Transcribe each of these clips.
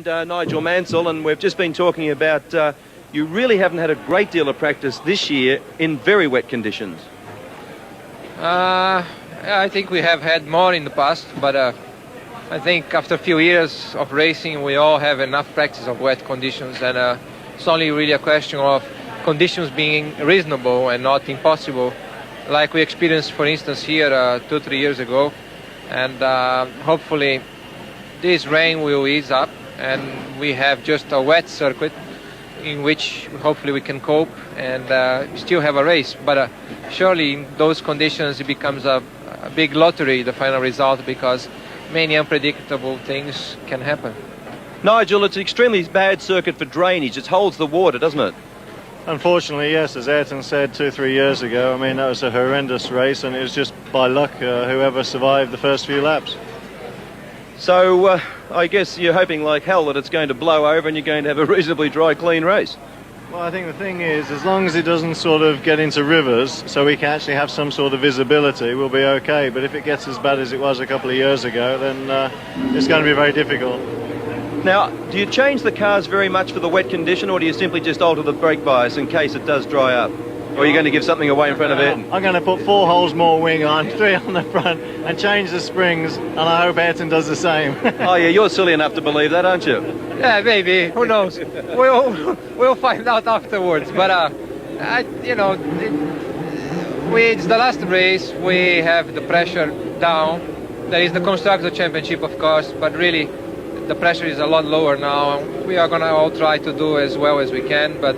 friend Nigel Mansell, and we've just been talking about you really haven't had a great deal of practice this year in very wet conditions. I think we have had more in the past, but I think after a few years of racing, we all have enough practice of wet conditions, and it's only really a question of conditions being reasonable and not impossible, like we experienced, for instance, here 2-3 years ago. And hopefully this rain will ease up and we have just a wet circuit in which hopefully we can cope and still have a race. But surely in those conditions it becomes a big lottery, the final result, because many unpredictable things can happen. Nigel, it's an extremely bad circuit for drainage. It holds the water, doesn't it? Unfortunately, yes, as Ayrton said 2-3 years ago. I mean, that was a horrendous race, and it was just by luck whoever survived the first few laps. So I guess you're hoping like hell that it's going to blow over and you're going to have a reasonably dry, clean race. Well, I think the thing is, as long as it doesn't sort of get into rivers, so we can actually have some sort of visibility, we'll be okay. But if it gets as bad as it was a couple of years ago, then it's going to be very difficult. Now, do you change the cars very much for the wet condition, or do you simply just alter the brake bias in case it does dry up? Or are you going to give something away in front of Ayrton? I'm going to put 4 holes more wing on, 3 on the front, and change the springs, and I hope Ayrton does the same. Oh yeah, you're silly enough to believe that, aren't you? Yeah, maybe. Who knows? We'll find out afterwards. But you know, it's the last race. We have the pressure down. There is the Constructor Championship, of course, but really the pressure is a lot lower now. We are going to all try to do as well as we can, but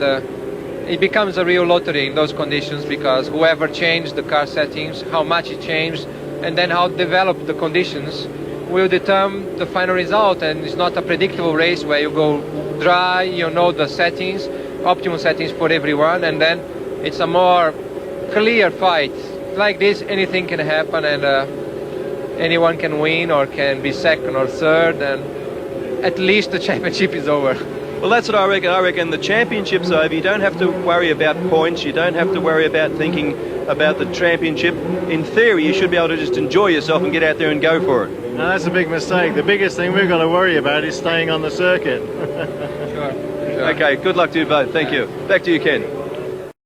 it becomes a real lottery in those conditions, because whoever changed the car settings, how much it changed, and then how developed the conditions will determine the final result. And it's not a predictable race where you go dry, you know the settings, optimum settings for everyone, and then it's a more clear fight. Like this, anything can happen, and anyone can win or can be second or third, and at least the championship is over. Well, that's what I reckon. I reckon the championship's over. You don't have to worry about points. You don't have to worry about thinking about the championship. In theory, you should be able to just enjoy yourself and get out there and go for it. No, that's a big mistake. The biggest thing we've got to worry about is staying on the circuit. Sure. Okay, good luck to you both. Thank you. Back to you, Ken.